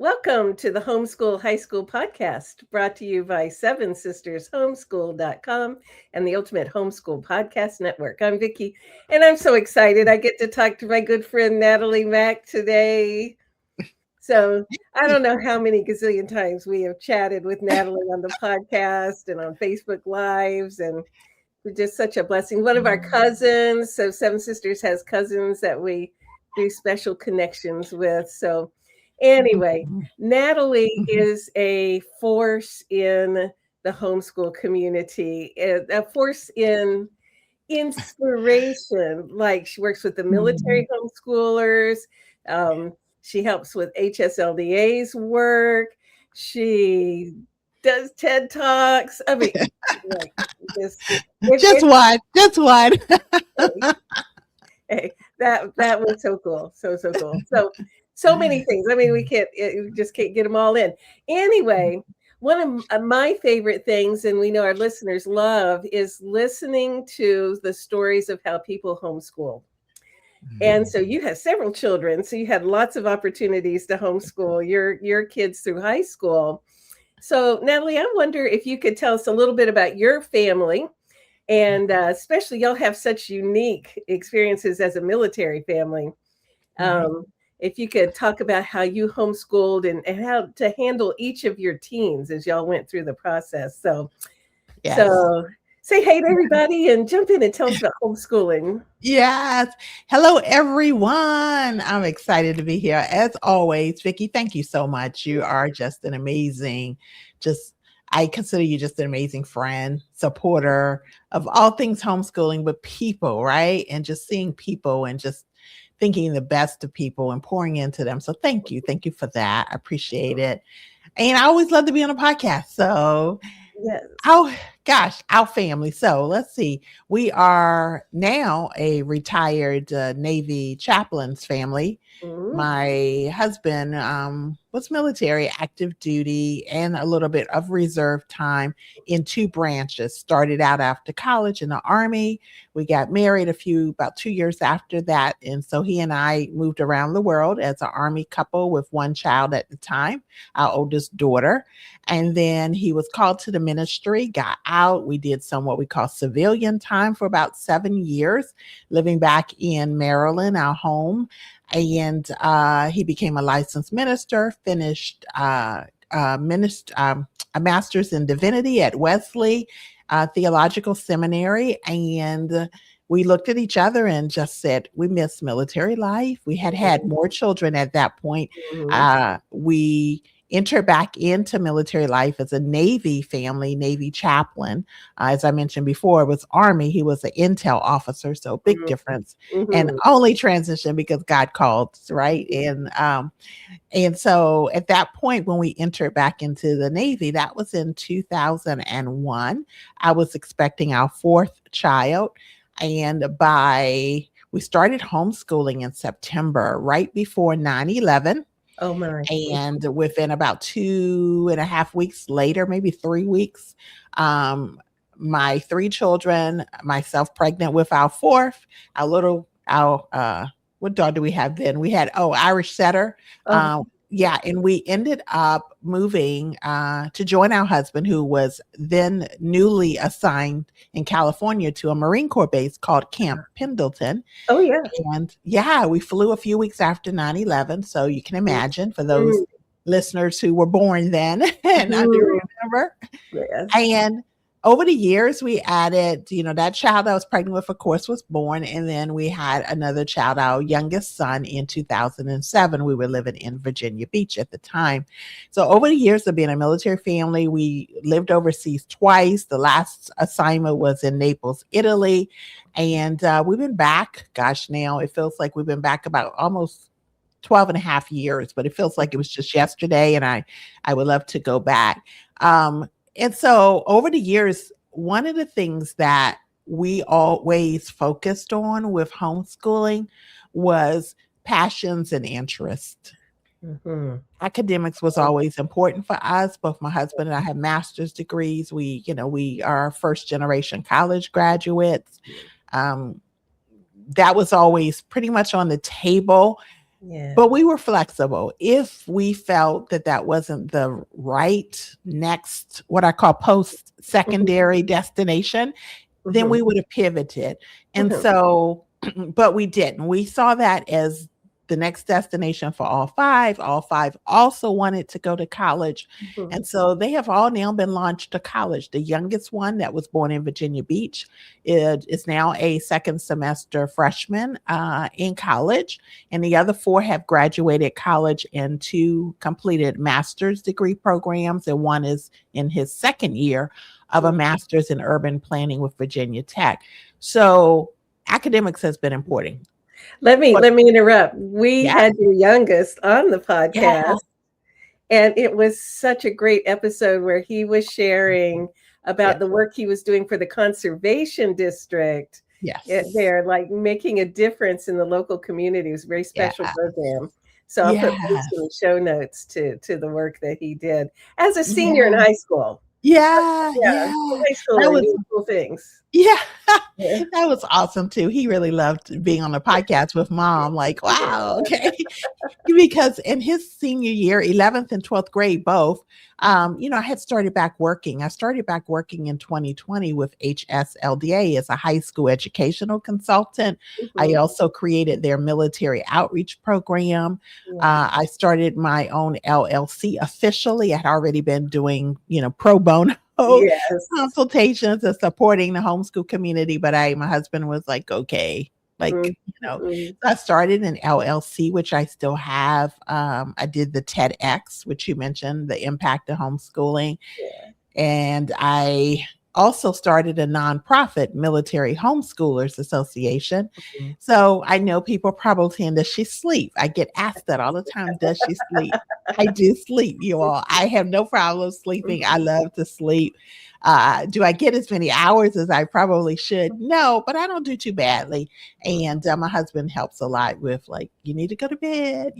Welcome to the Homeschool High School podcast, brought to you by Seven Sisters Homeschool.com and the Ultimate Homeschool Podcast Network. I'm Vicki, and I'm so excited. I get to talk to my good friend Natalie Mack today. So I don't know how many gazillion times we have chatted with Natalie on the podcast and on Facebook Lives, and it's just such a blessing. One of our cousins, so Seven Sisters has cousins that we do special connections with. So anyway, Natalie is a force in the homeschool community, a force in inspiration. Like, she works with the military homeschoolers. She helps with HSLDA's work. She does TED Talks. I mean, like, just one. Hey, that was so cool. So cool. So many things. I mean, we just can't get them all in. Anyway, one of my favorite things, and we know our listeners love, is listening to the stories of how people homeschool. And so you have several children, so you had lots of opportunities to homeschool your kids through high school. So Natalie, I wonder if you could tell us a little bit about your family. And especially, y'all have such unique experiences as a military family. If you could talk about how you homeschooled and how to handle each of your teens as y'all went through the process. So say hey to everybody and jump in and tell us about homeschooling. Yes. Hello, everyone. I'm excited to be here. As always, Vicki, thank you so much. You are just an amazing, I consider you just an amazing friend, supporter of all things homeschooling, but people, right? And just seeing people and just thinking the best of people and pouring into them. So thank you. Thank you for that. I appreciate it. And I always love to be on a podcast. So yes. Oh gosh, our family. So let's see. We are now a retired Navy chaplain's family. My husband was military, active duty, and a little bit of reserve time in two branches. Started out after college in the Army. We got married about 2 years after that. And so he and I moved around the world as an Army couple with one child at the time, our oldest daughter. And then he was called to the ministry, got out. We did some what we call civilian time for about 7 years, living back in Maryland, our home. And he became a licensed minister, finished a master's in divinity at Wesley Theological Seminary. And we looked at each other and just said, we miss military life. We had more children at that point. We entered back into military life as a Navy family, Navy chaplain. As I mentioned before, it was Army. He was an intel officer, so big difference. And only transition because God called, right? And so at that point, when we entered back into the Navy, that was in 2001. I was expecting our fourth child. And we started homeschooling in September, right before 9/11. Oh my. And within about 2.5 weeks later, maybe 3 weeks, my three children, myself pregnant with our fourth, what dog do we have then? We had, Irish setter. And we ended up moving to join our husband, who was then newly assigned in California to a Marine Corps base called Camp Pendleton. Oh, yeah. And we flew a few weeks after 9/11. So you can imagine, for those listeners who were born then, and I do remember. Yes. And over the years, we added, that child I was pregnant with, of course, was born. And then we had another child, our youngest son, in 2007. We were living in Virginia Beach at the time. So over the years of being a military family, we lived overseas twice. The last assignment was in Naples, Italy. And we've been back, now it feels like we've been back about almost 12 and a half years, but it feels like it was just yesterday. And I would love to go back. And so over the years, one of the things that we always focused on with homeschooling was passions and interest. Academics was always important for us. Both my husband and I have master's degrees. We are first generation college graduates. That was always pretty much on the table. Yeah. But we were flexible. If we felt that that wasn't the right next, what I call post Mhm, secondary destination, then mhm, we would have pivoted. And mhm, so, but we didn't. We saw that as the next destination for all five. All five also wanted to go to college. mhm. And so they have all now been launched to college. The youngest one that was born in Virginia Beach is now a second semester freshman in college. And the other four have graduated college and two completed master's degree programs. And one is in his second year of a Mm. master's in urban planning with Virginia Tech. So academics has been important. But Let me interrupt. We yeah, had your youngest on the yeah, podcast, and it was such a great episode where he was sharing yeah, about the work he was doing for the conservation district. yes, They're like making a difference in the local community. It was a very yeah, special program. So I'll put links in yes, the show notes to the work that he did as a senior in yeah, high school. yeah, Yeah, yeah. high That schooler was doing cool things. Yeah, Yeah. that was awesome too. He really loved being on the podcast with mom. Like, wow, okay. Because in his senior year, 11th and 12th grade, both, I had started back working. I started back working in 2020 with HSLDA as a high school educational consultant. I Mhm. also created their military outreach program. Yeah. I started my own LLC officially. I had already been doing, pro bono Yes. consultations and supporting the homeschool community. But my husband was like, okay, like, Mhm, mhm. I started an LLC, which I still have. I did the TEDx, which you mentioned, the impact of homeschooling. Yeah. And I also started a nonprofit, Military Homeschoolers Association. Mhm. So I know people probably saying, does she sleep? I get asked that all the time. Does she sleep? I do sleep, you all. I have no problem sleeping. I Mhm. love to sleep. Do I get as many hours as I probably should? No, but I don't do too badly. And my husband helps a lot with like, you need to go to bed.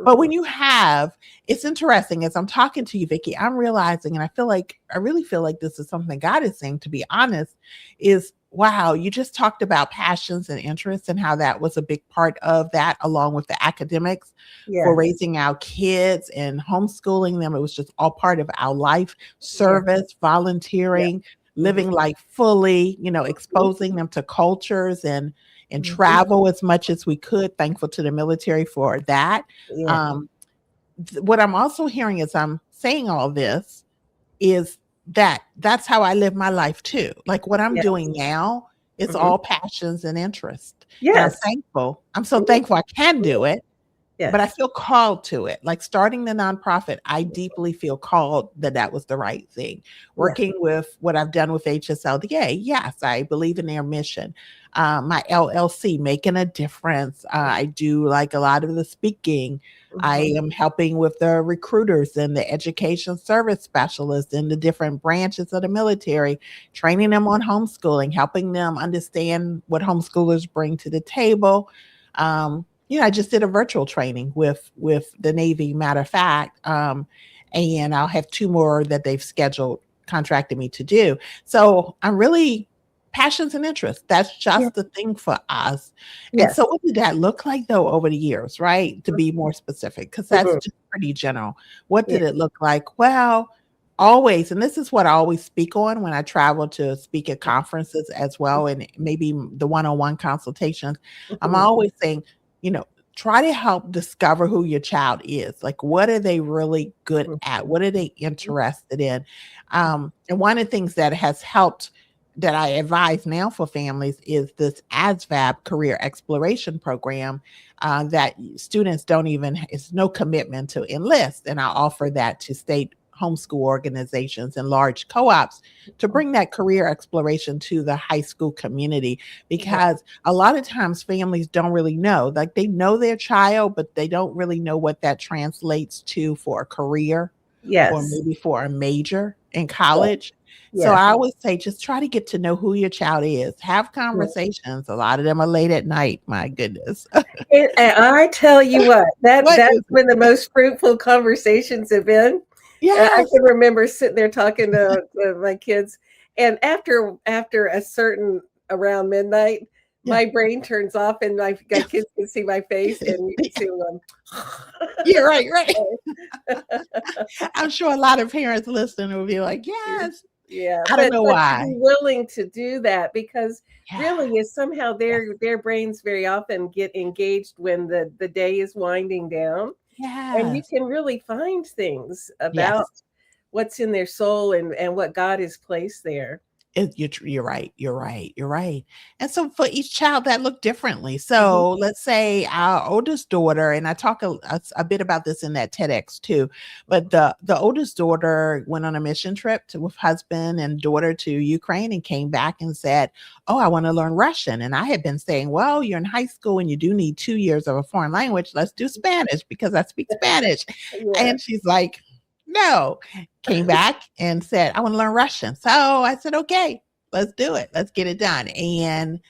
But when Mhm. you have, it's interesting as I'm talking to you, Vicki, I'm realizing, and I really feel like this is something God is saying, to be honest, is wow, you just talked about passions and interests and how that was a big part of that, along with the academics for Yes. raising our kids and homeschooling them. It was just all part of our life, Yeah. service, Yeah. volunteering, Mhm. living life fully, Mhm. exposing them to cultures and Mhm. travel as much as we could. Thankful to the military for that. Yeah. Um, what I'm also hearing as I'm saying all this is that's how I live my life too. Like what I'm Yes. doing now, it's Mhm. all passions and interest. And I'm Yes. thankful. I'm so Mhm. thankful I can Mhm. do it, but I Yes. feel called to it. Like starting the nonprofit, I deeply feel called that that was the right thing. Yeah. Working with what I've done with HSLDA, yes, I believe in their mission. My LLC, making a difference. I do like a lot of the speaking. I Mhm. am helping with the recruiters and the education service specialists in the different branches of the military, training them on homeschooling, helping them understand what homeschoolers bring to the table. I just did a virtual training with the Navy, matter of fact, and I'll have two more that they've scheduled, contracted me to do. So I'm really passions and interests. That's Yeah. just the thing for us. And so, Yes. what did that look like though over the years, right? To be more specific, because that's Mhm. just pretty general. What Yeah. did it look like? Well, always, and this is what I always speak on when I travel to speak at conferences as well, and maybe the one-on-one consultations. I'm Mhm. always saying, you know, try to help discover who your child is. Like, what are they really good at? Mhm. What are they interested in? And one of the things that has helped that I advise now for families is this ASVAB career exploration program that students don't even, it's no commitment to enlist. And I offer that to state homeschool organizations and large co-ops to bring that career exploration to the high school community, Yeah. because a lot of times families don't really know, like they know their child, but they don't really know what that translates to for a career or Yes. maybe for a major in Yeah. college. So Yeah. I always say, just try to get to know who your child is. Have Yeah. conversations. A lot of them are late at night. My goodness. And I tell you what, What that's is when the it? most fruitful conversations have been. I Yes. can remember sitting there talking to my kids, and after a certain around midnight, Yeah. my brain turns off and my kids can see my face and you can see them. Yeah, right, right. I'm sure a lot of parents listening will be like, yes. Yeah, I don't know but to why. be willing to do that because Yeah. really is somehow their brains very often get engaged when the day is winding down, and you Yes. can really find things about Yes. what's in their soul and what God has placed there. You're right. You're right. You're right. And so for each child, that looked differently. Mhm. So let's say our oldest daughter, and I talk a bit about this in that TEDx too. But the oldest daughter went on a mission trip with husband and daughter to Ukraine and came back and said, "Oh, I want to learn Russian." And I had been saying, "Well, you're in high school and you do need 2 years of a foreign language. Let's do Spanish because I speak Spanish." Yeah. And she's like, "No." Came back and said, "I want to learn Russian." So I said, "Okay, let's do it. Let's get it done." And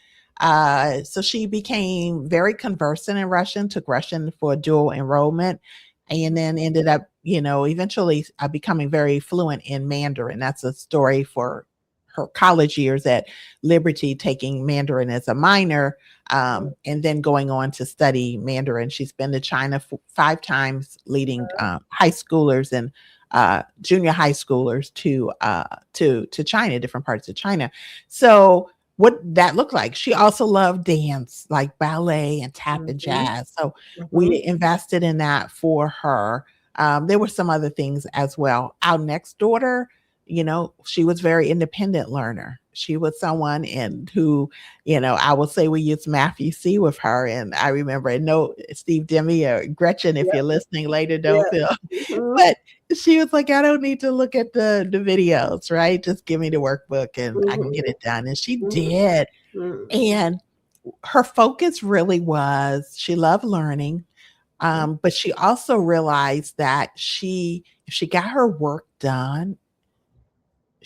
so she became very conversant in Russian, took Russian for dual enrollment, and then ended up, eventually becoming very fluent in Mandarin. That's a story for her college years at Liberty, taking Mandarin as a minor, and then going on to study Mandarin. She's been to China 5 times, leading high schoolers and junior high schoolers to China, different parts of China. So what that looked like. She also loved dance, like ballet and tap and Mhm. jazz. So Mhm. we invested in that for her. There were some other things as well. Our next daughter, she was very independent learner. She was someone who, I will say we used Matthew C with her. And I remember, and no, Steve Demi or Gretchen, if Yep. you're listening later, don't Yeah. feel, Mhm. but she was like, I don't need to look at the videos, right? Just give me the workbook and I can get Mhm. it done. And she Mhm. did. Mhm. And her focus really was she loved learning. But she also realized that if she got her work done,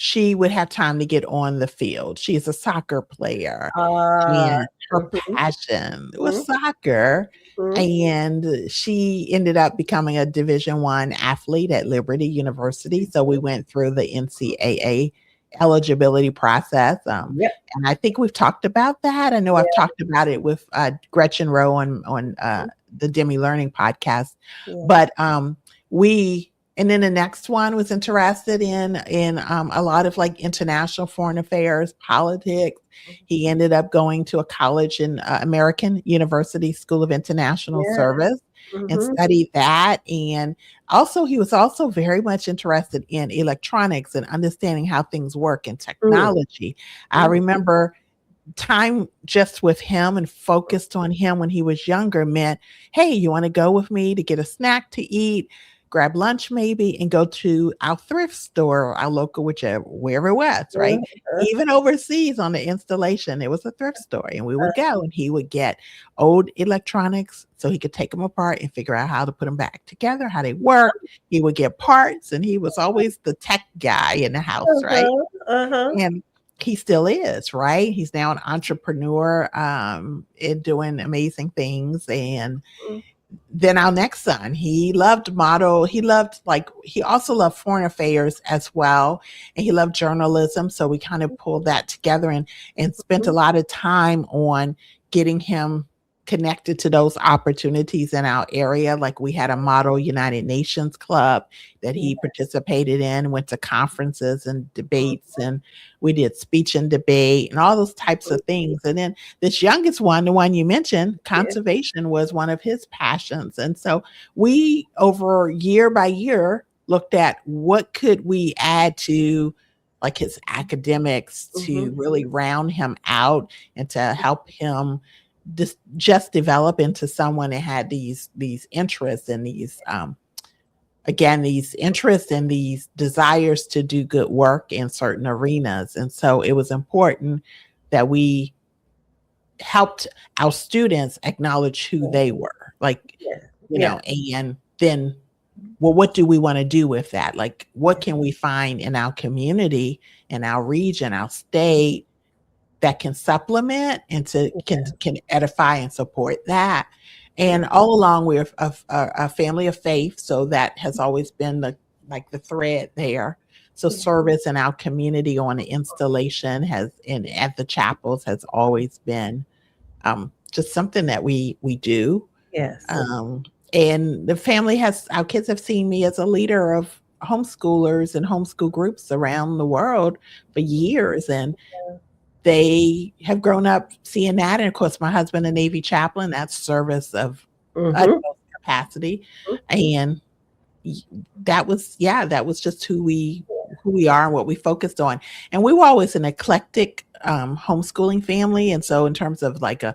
she would have time to get on the field. She's a soccer player, Ah. and her Mhm. passion was Mhm. soccer, Mhm. and she ended up becoming a Division I athlete at Liberty University. So we went through the NCAA eligibility process, Yep. and I think we've talked about that. I know I've Yeah. talked about it with Gretchen Rowe on the Demi Learning podcast, Yeah. but we and then the next one was interested in a lot of like international foreign affairs, politics. He ended up going to a college in American University School of International Yeah. Service and Mhm. studied that. And also, he was also very much interested in electronics and understanding how things work in Mm. technology. I Mhm. remember time just with him and focused on him when he was younger meant, hey, you want to go with me to get a snack to eat, grab lunch maybe, and go to our thrift store, our local, whichever, wherever it was, right? Uh-huh. Even overseas on the installation, it was a thrift store, and we Uh, would go and he would get old electronics so he could take them apart and figure out how to put them back together, how they work. He would get parts, and he was always the tech guy in the house, right? uh-huh. Uh-huh. And he still is, right? He's now an entrepreneur, and doing amazing things. And Mm. then our next son, he loved model. He also loved foreign affairs as well. And he loved journalism. So we kind of pulled that together and spent a Mhm. lot of time on getting him connected to those opportunities in our area. Like we had a model United Nations club that Yeah. he participated in, went to conferences and Mhm. debates, and we did speech and debate and all those types of things. And then this youngest one, the one you mentioned, Yeah. conservation was one of his passions. And so we, over year by year, looked at what could we add to like his academics Mhm. to really round him out and to help him just develop into someone that had these interests and these again, these interests and these desires to do good work in certain arenas. And so it was important that we helped our students acknowledge who they were, like, Yeah. Yeah. and then, well, what do we want to do with that? Like, what can we find in our community, in our region, our state that can supplement and can edify and support that. And Yeah. all along we're a family of faith, so that has always been the thread there. So Yeah. service in our community on the installation has and at the chapels has always been just something that we do. Yes. And the family our kids have seen me as a leader of homeschoolers and homeschool groups around the world for years. And they have grown up seeing that. And of course, my husband, a Navy chaplain, that's service of Mm-hmm. utmost capacity. And that was just who we are and what we focused on. And we were always an eclectic homeschooling family. And so in terms of like a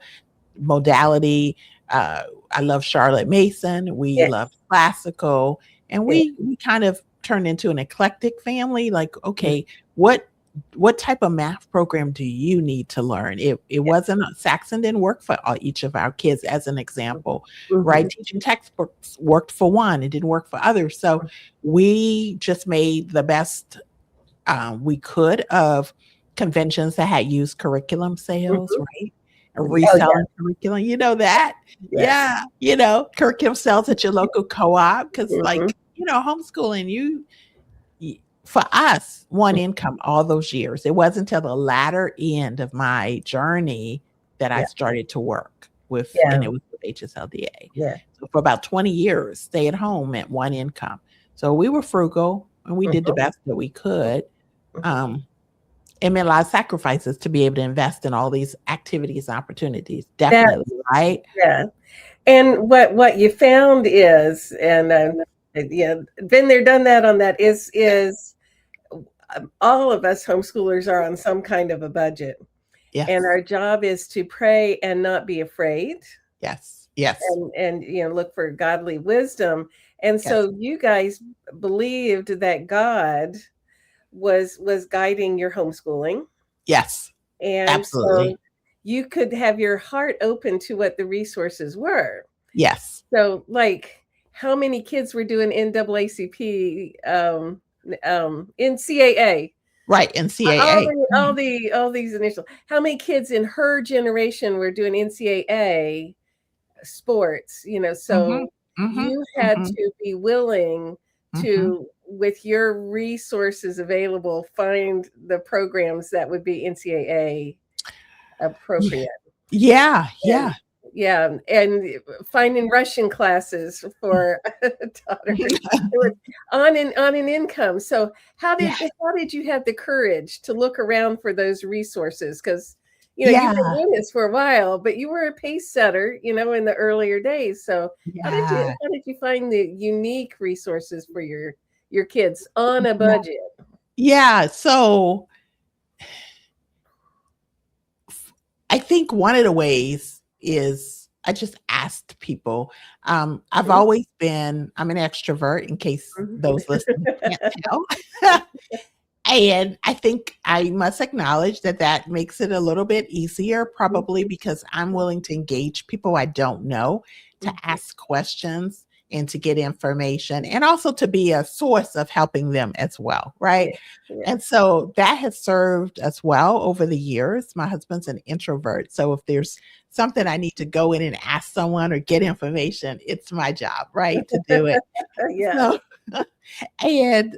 modality, I love Charlotte Mason, we love Yes. classical, and Yes. we kind of turned into an eclectic family. Like, okay, what type of math program do you need to learn? It wasn't, Saxon didn't work for each of our kids, as an example, right? Teaching textbooks worked for one, it didn't work for others. So we just made the best we could of conventions that had used curriculum sales, right? A reselling curriculum, you know that? Yes. Yeah, curriculum sales at your local co-op, because like, homeschooling, for us, one income all those years. It wasn't until the latter end of my journey that I started to work with, and it was with HSLDA. Yeah. So for about 20 years, stay at home at one income. So we were frugal and we did the best that we could. It meant a lot of sacrifices to be able to invest in all these activities and opportunities. Definitely, right? Yeah. And what you found is, and been there, done that on that, is all of us homeschoolers are on some kind of a budget. Yes. And our job is to pray and not be afraid. Yes. And look for godly wisdom. And so you guys believed that God was guiding your homeschooling. Yes. And absolutely. So you could have your heart open to what the resources were. Yes. So like, how many kids were doing NAACP, NCAA? Right, NCAA. All these initials. How many kids in her generation were doing NCAA sports? So you had to be willing to, with your resources available, find the programs that would be NCAA appropriate. Yeah. Yeah, and finding Russian classes for daughters on an income. So how did you have the courage to look around for those resources? Because you've been doing this for a while, but you were a pace setter, in the earlier days. So how did you find the unique resources for your kids on a budget? Yeah, so I think one of the ways is I just asked people. I've always I'm an extrovert, in case those listening can't tell. And I think I must acknowledge that makes it a little bit easier, probably because I'm willing to engage people I don't know, to ask questions and to get information, and also to be a source of helping them as well, right? And so that has served us well over the years. My husband's an introvert, so if there's something I need to go in and ask someone or get information, it's my job, right, to do it. So, and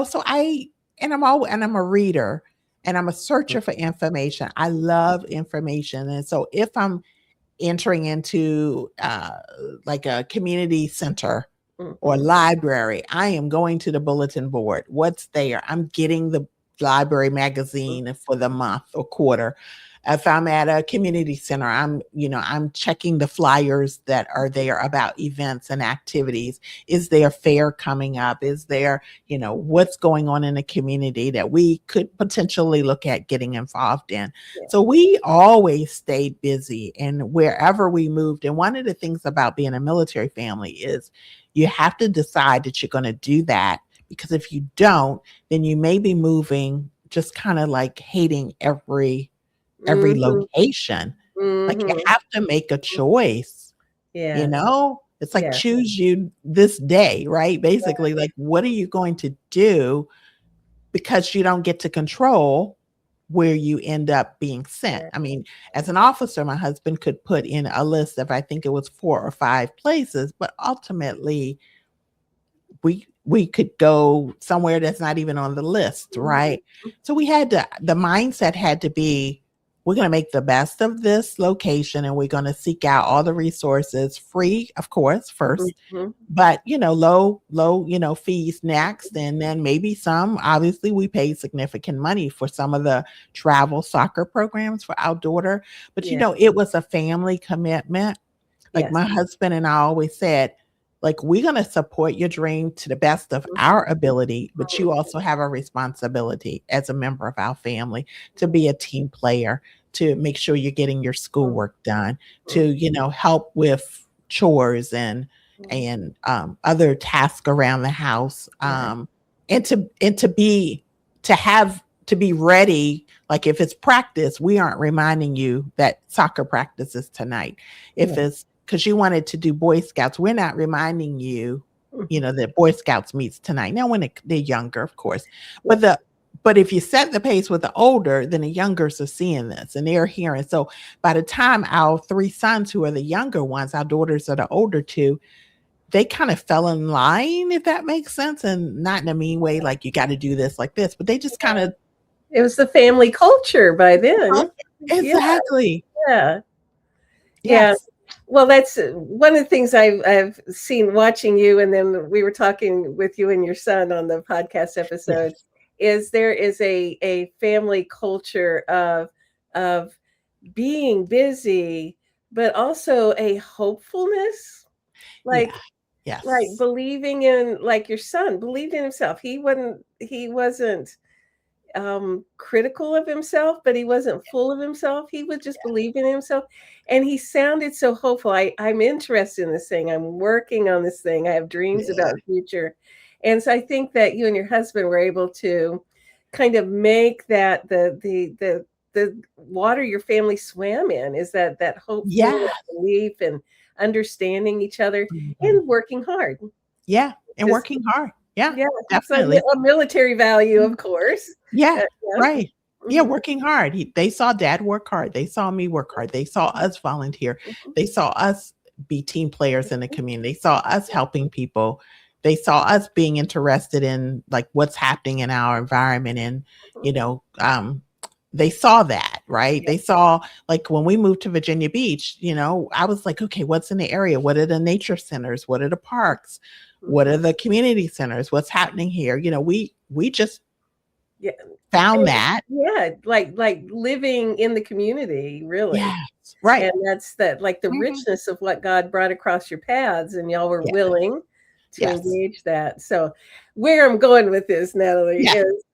so I'm a reader and I'm a searcher for information. I love information, and so if I'm entering into like a community center or library, I am going to the bulletin board. What's there? I'm getting the library magazine for the month or quarter. If I'm at a community center, I'm checking the flyers that are there about events and activities. Is there a fair coming up? Is there, what's going on in the community that we could potentially look at getting involved in? So we always stayed busy, and wherever we moved. And one of the things about being a military family is you have to decide that you're going to do that, because if you don't, then you may be moving just kind of like hating every location. Like, you have to make a choice. It's like choose you this day, right? Basically, like, what are you going to do? Because you don't get to control where you end up being sent. I mean, as an officer, my husband could put in a list of, I think it was 4 or 5 places, but ultimately we could go somewhere that's not even on the list, right? So we had to, the mindset had to be, we're going to make the best of this location, and we're going to seek out all the resources free, of course, first, Mhm. but low fees next. And then maybe some, obviously we paid significant money for some of the travel soccer programs for our daughter, but Yeah. it was a family commitment. Like Yes. my husband and I always said, like, we're going to support your dream to the best of Mhm. our ability, but you Mhm. also have a responsibility as a member of our family to be a team player, to make sure you're getting your Mhm. schoolwork done, to, Mhm. help with chores and Mhm. other tasks around the house, Right. and to be ready. Like if it's practice, we aren't reminding you that soccer practice is tonight. If Yeah. it's because you wanted to do Boy Scouts, we're not reminding you, Mhm. that Boy Scouts meets tonight. Now, when they're younger, of course, Yeah. but if you set the pace with the older, then the youngers are seeing this and they're hearing. So by the time our three sons, who are the younger ones, our daughters are the older two, they kind of fell in line, if that makes sense, and not in a mean way, like you got to do this like this, but they just kind of It was the family culture by then. Yeah. exactly. Yeah. Yeah. Yes. Well, that's one of the things I've seen watching you, and then we were talking with you and your son on the podcast episode. Yes. Is there is a family culture of being busy, but also a hopefulness, Yeah. like Yes. believing in, like your son believed in himself. He wasn't critical of himself, but he wasn't full of himself. He would just believe in himself. And he sounded so hopeful. I'm interested in this thing. I'm working on this thing. I have dreams Yeah. about the future. And so I think that you and your husband were able to kind of make that the water your family swam in, is that hopeful Yeah. belief and understanding each other Mhm. and working hard. Yeah, and Just working hard. Yeah, yeah, so definitely. a military value, Mhm. of course. Yeah, Yeah. right. Yeah, Mhm. working hard. They saw dad work hard. They saw me work hard. They saw us volunteer. Mhm. They saw us be team players in the community. They saw us helping people. They saw us being interested in like what's happening in our environment, and Mhm. you know, they saw that, right? Yeah. They saw like when we moved to Virginia Beach, I was like, okay, what's in the area? What are the nature centers? What are the parks? What are Mhm. the community centers? What's happening here? We just Yeah. found And that. yeah, like living in the community, really. Yes, right. And that's that, like the Mhm. richness of what God brought across your paths, and y'all were Yeah, willing to yes, engage that. So where I'm going with this, Natalie, yeah, is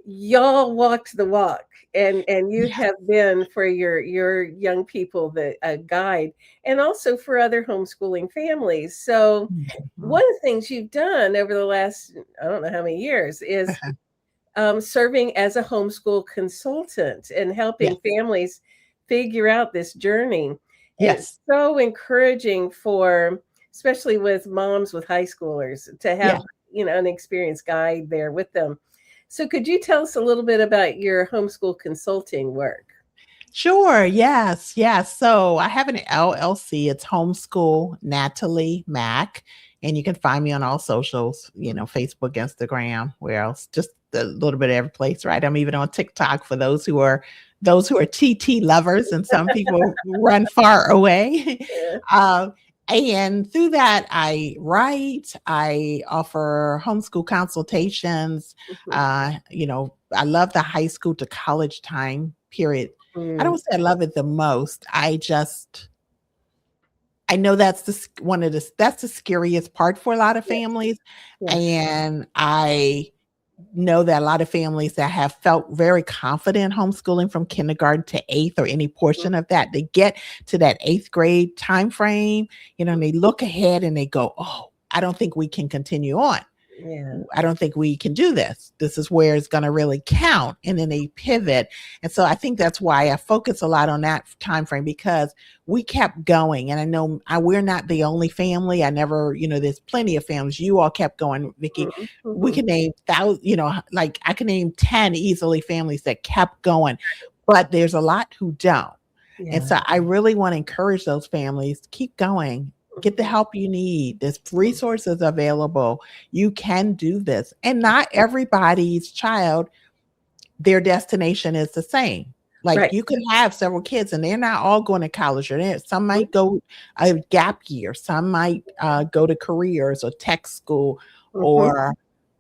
y'all walked the walk, and you yeah. have been for your young people the a guide, and also for other homeschooling families. So Mhm. one of the things you've done over the last, I don't know how many years, is serving as a homeschool consultant and helping Yes, families figure out this journey. yes, It's so encouraging for, especially with moms with high schoolers, to yeah. have an experienced guide there with them. So could you tell us a little bit about your homeschool consulting work? Sure. Yes. Yes. So I have an LLC. It's Homeschool Natalie Mack. And you can find me on all socials, Facebook, Instagram, where else? Just a little bit of every place, right? I'm even on TikTok for those who are TT lovers, and some people run far away. Yeah. um, and through that, I write, I offer homeschool consultations. Mhm. I love the high school to college time period. I Mm. don't say I love it the most. I know that's that's the scariest part for a lot of Yes. families, Yes. and I know that a lot of families that have felt very confident homeschooling from kindergarten to 8th or any Mhm. portion of that, they get to that 8th grade time frame, and they look ahead and they go, "Oh, I don't think we can continue on. Yeah. I don't think we can do this. This is where it's going to really count." And then they pivot. And so I think that's why I focus a lot on that time frame, because we kept going. And I know we're not the only family. I never, there's plenty of families. You all kept going, Vicki. Mhm. We Mhm. can name thousands, like I can name 10 easily families that kept going, but there's a lot who don't. And Yeah. so I really want to encourage those families to keep going. Get the Mhm. help you need. There's Mhm. resources available. You can do this. And not everybody's child, their destination is the same. Like Right. you could have several kids and they're not all going to college, or some might go a gap year, some might go to careers or tech school Mm-hmm. or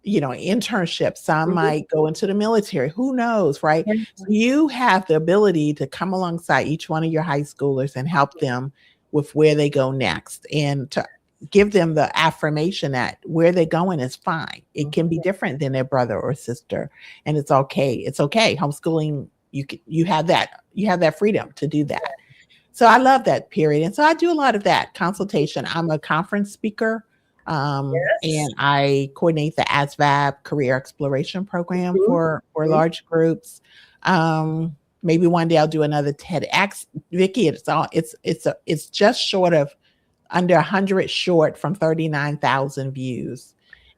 internships, some Mm-hmm. might go into the military, who knows, right? Yeah. So you have the ability to come alongside each one of your high schoolers and help them with where they go next, and to give them the affirmation that where they're going is fine. It can be different than their brother or sister, and it's okay. It's okay. Homeschooling, you have that freedom to do that. So I love that period. And so I do a lot of that consultation. I'm a conference speaker, Yes. and I coordinate the ASVAB career exploration program Mm-hmm. for large groups. Maybe one day I'll do another TEDx. Vicki, it's just short of under 100 short from 39,000 views.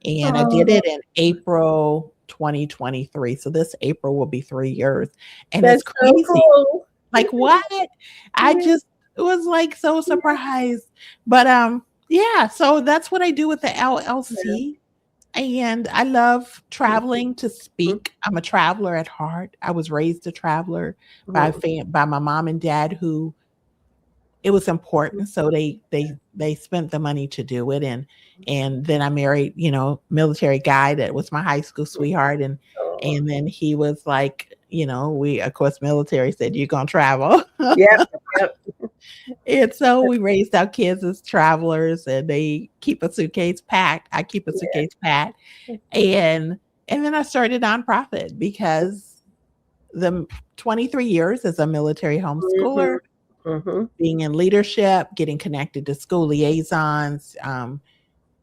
And I did Oh, it in April 2023. So this April will be 3 years. And it's that's so crazy. cool. Like what? I Yeah. just was like so surprised. But yeah, so that's what I do with the LLC. And I love traveling to speak. I'm a traveler at heart. I was raised a traveler by my mom and dad, who it was important, so they spent the money to do it. And then I married, military guy that was my high school sweetheart, Oh. and then he was like, we, of course, military said you're gonna travel. Yep. Yep. And so we raised our kids as travelers, and they keep a suitcase packed. I keep a Yeah. suitcase packed. And then I started a nonprofit because the 23 years as a military homeschooler, Mm-hmm. Mm-hmm. being in leadership, getting connected to school liaisons,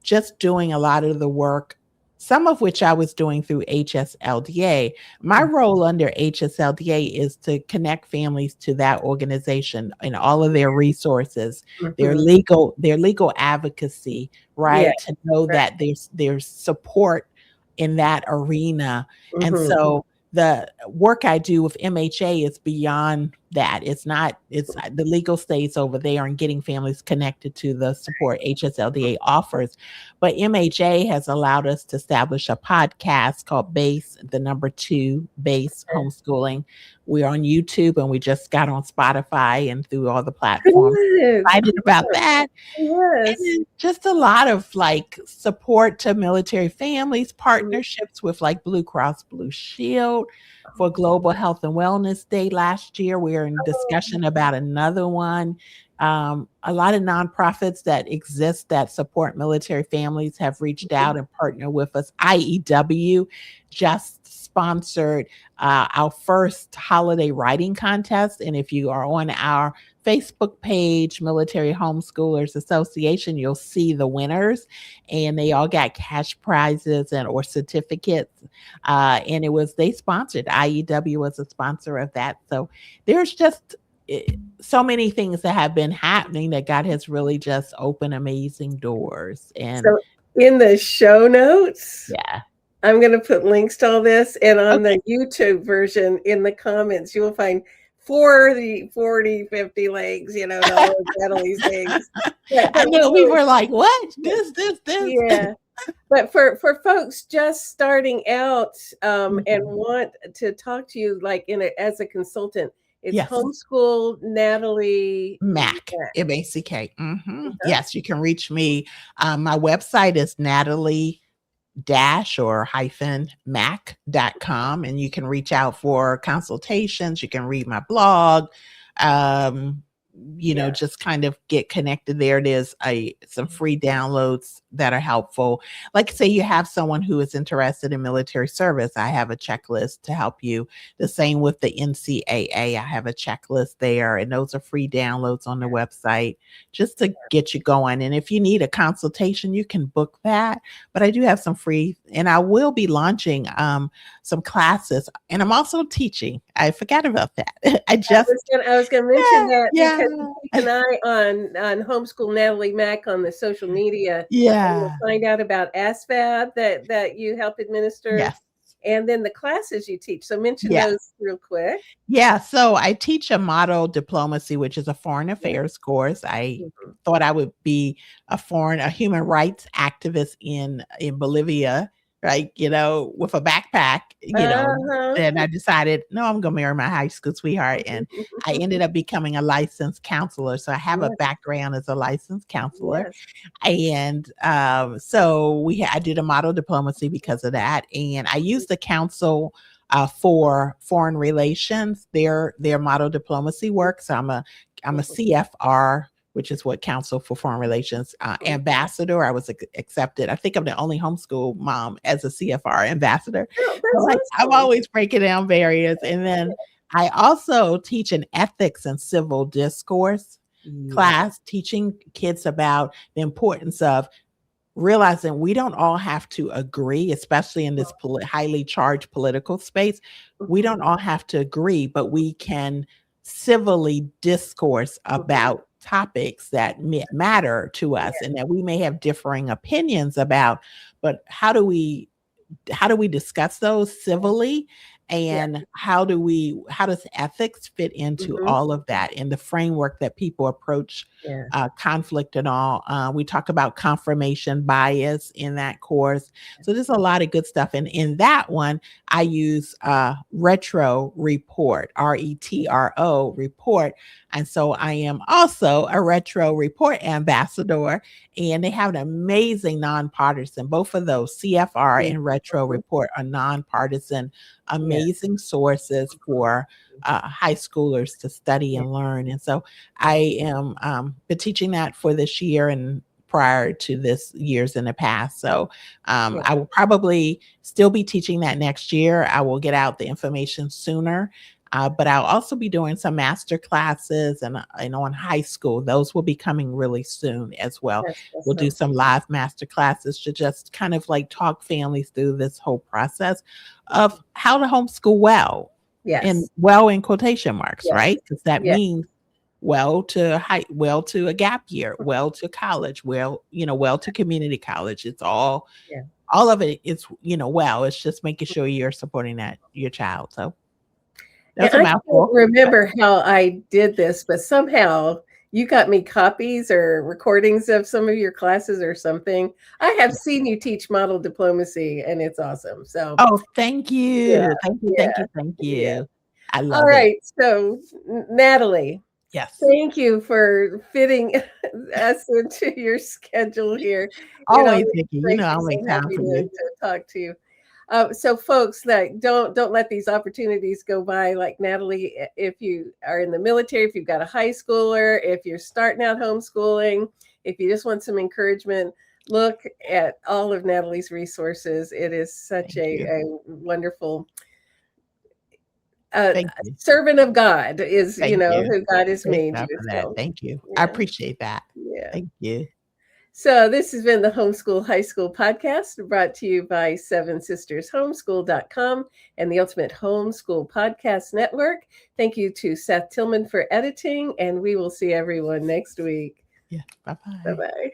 just doing a lot of the work, some of which I was doing through HSLDA. My role under HSLDA is to connect families to that organization and all of their resources, their Mm-hmm. legal advocacy, Yeah. right? To know Right. that there's support in that arena. And Mm-hmm. so the work I do with MHA is beyond that. It's the legal stays over there and getting families connected to the support HSLDA offers. But MHA has allowed us to establish a podcast called Base, the number 2, Base Homeschooling. We're on YouTube, and we just got on Spotify and through all the platforms. Good. Excited about that. And Yes. then just a lot of like support to military families, Mhm. partnerships with like Blue Cross Blue Shield for Global Health and Wellness Day last year. We're in discussion about another one. A lot of nonprofits that exist that support military families have reached out and partnered with us. IEW just sponsored our first holiday writing contest. And if you are on our Facebook page, Military Homeschoolers Association, you'll see the winners, and they all got cash prizes or certificates. And they sponsored, IEW was a sponsor of that. So there's just so many things that have been happening that God has really just opened amazing doors. And So in the show notes, yeah. I'm going to put links to all this, and on Okay. the YouTube version in the comments, you'll find 40, 50 links, to all of Natalie's things. I know we were like, what? This. Yeah. But for folks just starting out and Mhm. want to talk to you like as a consultant, it's Yes. Homeschooled Natalie Mack, Mack. MACK. Uh-huh. Yes, you can reach me. My website is Natalie dash or hyphen mac.com, and you can reach out for consultations. You can read my blog. Just kind of get connected there. There's some free downloads that are helpful. Like say you have someone who is interested in military service, I have a checklist to help you. The same with the NCAA. I have a checklist there, and those are free downloads on the website just to get you going. And if you need a consultation, you can book that. But I do have some free, and I will be launching some classes, and I'm also teaching. I forgot about that. I was gonna mention that yeah. because keep an eye on Homeschool Natalie Mack on the social media, and you'll Yeah. find out about ASVAB that you help administer, Yes. and then the classes you teach. So mention Yeah. those real quick. Yeah. So I teach a model diplomacy, which is a foreign affairs course. I Mhm. thought I would be a human rights activist in Bolivia, like, with a backpack, Uh-huh. then I decided, no, I'm going to marry my high school sweetheart. And I ended up becoming a licensed counselor. So I have a Yes, background as a licensed counselor. yes. And so I did a model diplomacy because of that. And I used the council for foreign relations, their model diplomacy work. So I'm a CFR, which is what Council for Foreign Relations ambassador. I was accepted. I think I'm the only homeschool mom as a CFR ambassador. Oh, So that's I'm awesome. always breaking down barriers. And then I also teach an ethics and civil discourse class, teaching kids about the importance of realizing we don't all have to agree, especially in this highly charged political space. We don't all have to agree, but we can civilly discourse about topics that matter to us and that we may have differing opinions about, but how do we discuss those civilly, and how does ethics fit into all of that in the framework that people approach conflict and all. We talk about confirmation bias in that course. So there's a lot of good stuff. And in that one, I use retro report, RETRO report. And so I am also a retro report ambassador, and they have an amazing nonpartisan, both of those CFR and retro report are nonpartisan, amazing sources for high schoolers to study and learn. And so I am been teaching that for this year and prior to this years in the past. So I will probably still be teaching that next year. I will get out the information sooner. But I'll also be doing some master classes and on high school. Those will be coming really soon as well. We'll do some live master classes to just kind of like talk families through this whole process of how to homeschool well. And well in quotation marks, right? Because that means well to a gap year, well to college, well to community college. It's all of it. It's well. It's just making sure you're supporting your child. So. I can't remember how I did this, but somehow you got me copies or recordings of some of your classes or something. I have seen you teach model diplomacy, and it's awesome. So, thank you, thank you. I love it. All right, so Natalie, yes, thank you for fitting us into your schedule here. Always, Vicki. I'll make time for you to talk to you. So folks, that don't let these opportunities go by. Like Natalie, if you are in the military, if you've got a high schooler, if you're starting out homeschooling, if you just want some encouragement, look at all of Natalie's resources. It is such a wonderful servant of God is, who God has made you. So, thank you. I appreciate that. Yeah. Thank you. So this has been the Homeschool High School podcast, brought to you by sevensistershomeschool.com and the Ultimate Homeschool Podcast Network. Thank you to Seth Tillman for editing, and we will see everyone next week. Yeah. Bye-bye. Bye-bye.